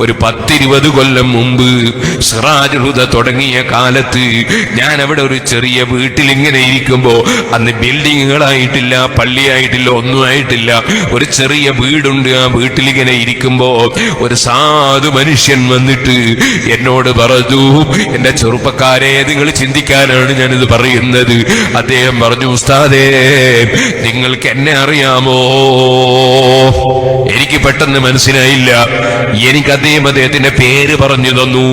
ഒരു 10-20 കൊല്ലം മുമ്പ് സിറാജുൽ ഹുദ തുടങ്ങിയ കാലത്ത് ഞാൻ അവിടെ ഒരു ചെറിയ വീട്ടിൽ ഇങ്ങനെ ഇരിക്കുമ്പോ, അന്ന് ബിൽഡിങ്ങുകളായിട്ടില്ല, പള്ളിയായിട്ടില്ല, ഒന്നും ആയിട്ടില്ല, ഒരു ചെറിയ വീടുണ്ട്. ആ വീട്ടിലിങ്ങനെ ഇരിക്കുമ്പോ ഒരു സാധു മനുഷ്യൻ വന്നിട്ട് എന്നോട് പറഞ്ഞു, എന്റെ ചെറുപ്പക്കാരെ, നിങ്ങൾ ചിന്തിക്കാനാണ് ഞാനിത് പറയുന്നത്. അദ്ദേഹം പറഞ്ഞു, ഉസ്താദേ, നിങ്ങൾക്ക് എന്നെ അറിയാമോ? എനിക്ക് പെട്ടെന്ന് മനസ്സിലായില്ല. എനിക്ക് അദ്ദേഹത്തിന്റെ പേര് പറഞ്ഞു തന്നു.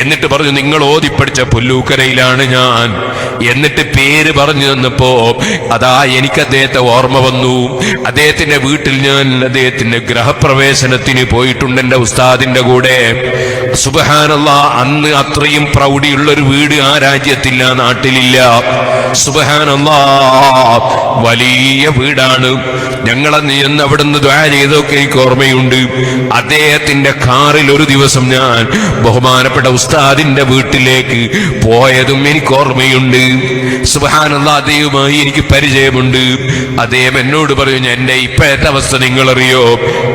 എന്നിട്ട് പറഞ്ഞു, നിങ്ങൾ ഓതിപ്പടിച്ച പുല്ലൂക്കരയിലാണ് ഞാൻ. എന്നിട്ട് പേര് പറഞ്ഞു തന്നപ്പോ അതാ എനിക്ക് അദ്ദേഹത്തെ ഓർമ്മ വന്നു. അദ്ദേഹത്തിന്റെ വീട്ടിൽ ഞാൻ അദ്ദേഹത്തിന്റെ ഗ്രഹപ്രവേശനത്തിന് പോയിട്ടുണ്ട് എന്റെ ഉസ്താദിന്റെ കൂടെ. സുബ്ഹാനല്ലാഹ്, അന്ന് അത്രയും പ്രൗഢിയുള്ളൊരു വീട് ആ രാജ്യത്തില്ല, നാട്ടിലില്ല. സുബ്ഹാനല്ലാഹ്, വലിയ വീടാണ്. ഞങ്ങളന്ന് ചെന്ന് അവിടുന്ന് ദുആ ചെയ്തൊക്കെ എനിക്ക് ഓർമ്മയുണ്ട്. അദ്ദേഹത്തിന്റെ കാറിൽ ഒരു ദിവസം ഞാൻ ബഹുമാനപ്പെട്ട ഉസ്താദിന്റെ വീട്ടിലേക്ക് പോയതും എനിക്ക് ഓർമ്മയുണ്ട്. സുബ്ഹാനല്ലാഹ്, അദ്ദേഹവുമായി എനിക്ക് പരിചയമുണ്ട്. അദ്ദേഹം എന്നോട് പറഞ്ഞു, എന്റെ ഇപ്പോഴത്തെ അവസ്ഥ നിങ്ങളറിയോ?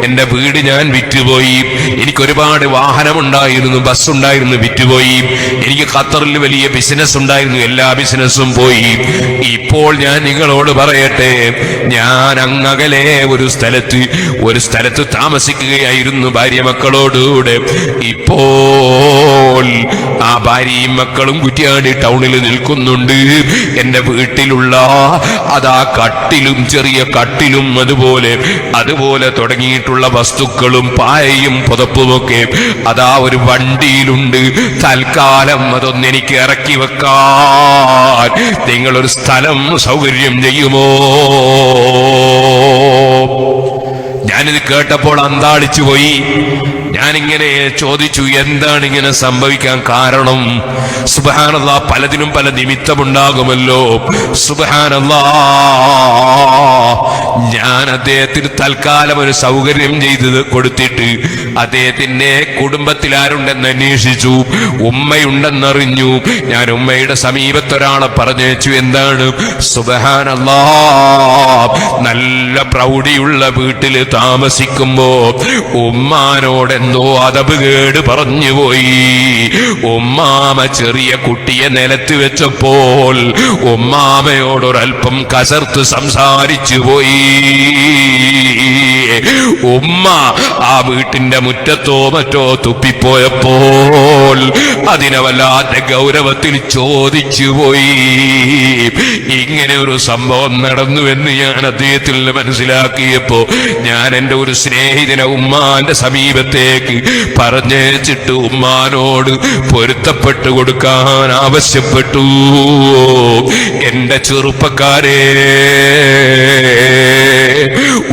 എന്റെ വീട് ഞാൻ വിറ്റുപോയി. എനിക്ക് ഒരുപാട് വാഹനമുണ്ടായിരുന്നു, ബസ്സുണ്ടായിരുന്നു, വിറ്റുപോയി. എനിക്ക് ഖത്തറിൽ വലിയ ബിസിനസ് ഉണ്ടായിരുന്നു, എല്ലാ ബിസിനസ്സും പോയി. ഇപ്പോൾ ഞാൻ നിങ്ങളോട് പറയട്ടെ, ഞാൻ അങ്ങകലെ ഒരു സ്ഥലത്ത് താമസിക്കുകയായിരുന്നു ഭാര്യ മക്കളോടുകൂടെ. ഇപ്പോൾ ആ ഭാര്യയും മക്കളും കുറ്റ്യാടി ടൗണിൽ നിൽക്കുന്നുണ്ട്. എന്റെ വീട്ടിലുള്ള അതാ കട്ടിലും, ചെറിയ കട്ടിലും, അതുപോലെ തുടങ്ങിയിട്ടുള്ള വസ്തുക്കളും പായയും പുതപ്പുമൊക്കെ അതാ ഒരു വണ്ടിയിലുണ്ട്. തൽക്കാലം അതൊന്നെനിക്ക് ഇറക്കി വെക്കാൻ നിങ്ങളൊരു സ്ഥലം സൗകര്യം ചെയ്യുമോ? ഞാനിത് കേട്ടപ്പോൾ അന്താളിച്ചു പോയി. ഞാനിങ്ങനെ ചോദിച്ചു, എന്താണ് ഇങ്ങനെ സംഭവിക്കാൻ കാരണം? സുബ്ഹാനല്ലാഹ്, പലതിനും പല നിമിത്തമുണ്ടാകുമല്ലോ. സുബ്ഹാനല്ലാഹ്, ഞാൻ അദ്ദേഹത്തിന് തൽക്കാലം ഒരു സൗകര്യം ചെയ്ത് കൊടുത്തിട്ട് അദ്ദേഹത്തിന്റെ കുടുംബത്തിൽ ആരുണ്ടെന്ന് അന്വേഷിച്ചു. ഉമ്മയുണ്ടെന്നറിഞ്ഞു. ഞാൻ ഉമ്മയുടെ സമീപത്തൊരാളെ പറഞ്ഞയച്ചു. എന്താണ്? സുബ്ഹാനല്ലാഹ്, നല്ല പ്രൗഢിയുള്ള വീട്ടില് താമസിക്കുമ്പോ ഉമ്മാനോട് എന്തോ അതബ് കേട് പറഞ്ഞുപോയി. ഉമ്മാമ ചെറിയ കുട്ടിയെ നിലത്ത് വെച്ചപ്പോൾ ഉമ്മാമയോടൊരൽപ്പം കസർത്ത് സംസാരിച്ചു പോയി. ഉമ്മ ആ വീട്ടിന്റെ മുറ്റത്തോ മറ്റോ തുപ്പിപ്പോയപ്പോൾ അതിനെ വല്ലാത്ത ഗൗരവത്തിൽ ചോദിച്ചു പോയി. ഇങ്ങനെ ഒരു സംഭവം നടന്നുവെന്ന് ഞാൻ അദ്ദേഹത്തിൽ നിന്ന് മനസ്സിലാക്കിയപ്പോ ഞാൻ എന്റെ ഒരു സ്നേഹിതനെ ഉമ്മാന്റെ സമീപത്തേക്ക് പറഞ്ഞേച്ചിട്ട് ഉമ്മാനോട് പൊരുത്തപ്പെട്ടു കൊടുക്കാൻ ആവശ്യപ്പെട്ടു. എന്റെ ചെറുപ്പക്കാരെ,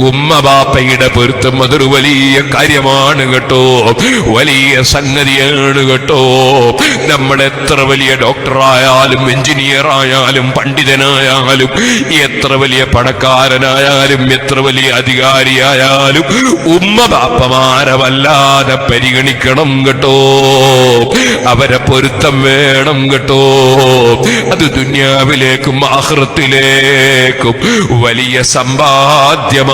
ഉമ്മ ബാപ്പയുടെ പൊരുത്തം അതൊരു വലിയ കാര്യമാണ് കേട്ടോ, വലിയ സംഗതിയാണ് കേട്ടോ. നമ്മൾ എത്ര വലിയ ഡോക്ടറായാലും, എഞ്ചിനീയർ ആയാലും, പണ്ഡിതനായാലും, എത്ര വലിയ പണക്കാരനായാലും, എത്ര വലിയ അധികാരിയായാലും ഉമ്മ ബാപ്പമാരെ വല്ലാതെ പരിഗണിക്കണം കേട്ടോ. അവരെ പൊരുത്തം വേണം കേട്ടോ. അത് ദുനിയാവിലേക്കും ആഖിറത്തിലേക്കും വലിയ സമ്പാദ്യമാണ്.